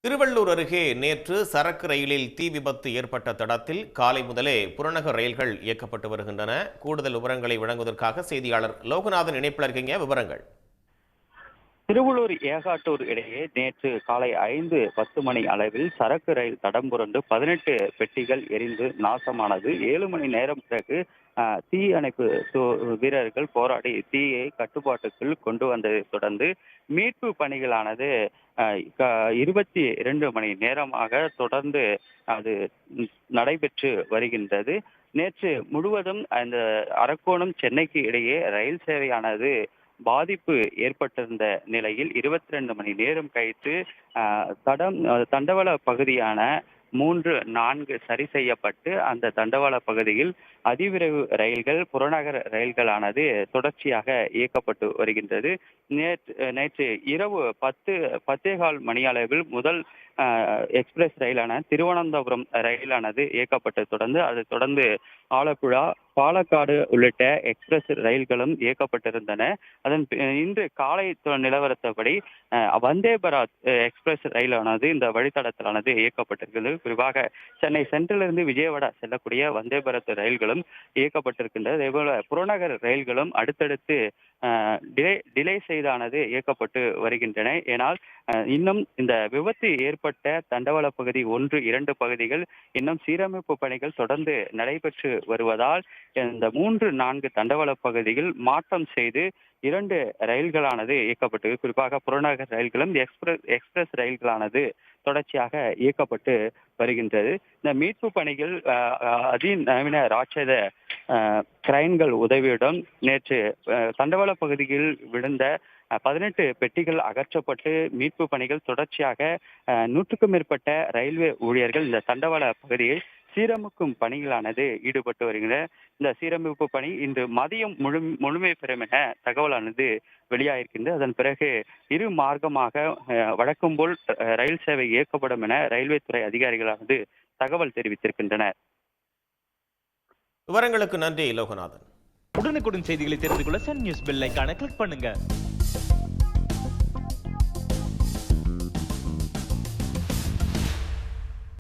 திருவள்ளூர் அருகே நேற்று சரக்கு ரயிலில் தீ விபத்து ஏற்பட்ட தடத்தில் காலை முதலே புறநகர் ரயில்கள் இயக்கப்பட்டு வருகின்றன. கூடுதல் விவரங்களை வழங்குவதற்காக செய்தியாளர் லோகநாதன் இணைப்பில் இருக்கீங்க. விவரங்கள். திருவள்ளூர் ஏகாட்டூர் இடையே நேற்று காலை 5:10 மணி அளவில் சரக்கு ரயில் தடம் புரண்டு 18 பெட்டிகள் எரிந்து நாசமானது. 7 மணி நேரம் பிறகு தீ அணைப்பு வீரர்கள் போராடி தீயை கட்டுப்பாட்டுக்குள் கொண்டு வந்ததை தொடர்ந்து மீட்பு பணிகளானது 22 மணி நேரமாக தொடர்ந்து அது நடைபெற்று வருகின்றது. நேற்று முழுவதும் அந்த அரக்கோணம் சென்னைக்கு இடையே ரயில் சேவையானது பாதிப்பு ஏற்பட்டிருந்த நிலையில் 22 மணி நேரம் கழித்து தண்டவாள பகுதியான 3, 4 சரி செய்யப்பட்டு அந்த தண்டவாள பகுதியில் அதிவிரைவு ரயில்கள் புறநகர் ரயில்களானது தொடர்ச்சியாக இயக்கப்பட்டு வருகின்றது. நேற்று இரவு 10:15 மணி அளவில் முதல் எக்ஸ்பிரஸ் ரயிலான திருவனந்தபுரம் ரயிலானது இயக்கப்பட்டு தொடர்ந்து அதைத் தொடர்ந்து ஆலப்புழா, பாலக்காடு உள்ளிட்ட எக்ஸ்பிரஸ் ரயில்களும் இயக்கப்பட்டிருந்தன. இன்று காலை நிலவரத்தபடி வந்தே பாரத் எக்ஸ்பிரஸ் ரயிலானது இந்த வழித்தடத்திலானது இயக்கப்பட்டிருக்கிறது. குறிப்பாக சென்னை சென்ட்ரலிருந்து விஜயவாடா செல்லக்கூடிய வந்தே பாரத் ரயில்களும் இயக்கப்பட்டிருக்கின்றது. அதேபோல புறநகர் ரயில்களும் அடுத்தடுத்து டிலே செய்தானது இயக்கப்பட்டு வருகின்றன. ஏனால் இன்னும் இந்த விபத்து ஏற்பட்ட தண்டவாள பகுதி 1, 2 பகுதிகள் இன்னும் சீரமைப்பு பணிகள் தொடர்ந்து நடைபெற்று வருவதால் இந்த 3, 4 தண்டவாள பகுதியில் மாற்றம் செய்து 2 ரயில்களானது இயக்கப்பட்டு, குறிப்பாக புறநகர் ரயில்களும் எக்ஸ்பிரஸ் ரயில்களானது தொடர்ச்சியாக இயக்கப்பட்டு வருகின்றது. இந்த மீட்பு பணிகள் அதிநவீன ராட்சத கிரைன்கள் உதவியுடன் நேற்று தண்டவாள பகுதியில் விழுந்த 18 பெட்டிகள் அகற்றப்பட்டு மீட்பு பணிகள் தொடர்ச்சியாக 100க்கும் மேற்பட்ட ரயில்வே ஊழியர்கள் இந்த தண்டவாள பகுதியை சீரமைக்கும் பணிகளானது ஈடுபட்டு வருகின்றன. இந்த சீரமைப்பு பணி இன்று மதியம் முழுமை பெறும் என தகவலானது வெளியாகிருக்கின்றது. அதன் பிறகு இரு மார்க்கமாக வழக்கம் போல் ரயில் சேவை இயக்கப்படும் என ரயில்வே துறை அதிகாரிகளானது தகவல் தெரிவித்திருக்கின்றனர். விவரங்களுக்கு நன்றி லோகநாதன். உடனுக்குடன் செய்திகளை தெரிந்து கொள்ள சன் நியூஸ் பெல் ஐகானை கிளிக் பண்ணுங்க.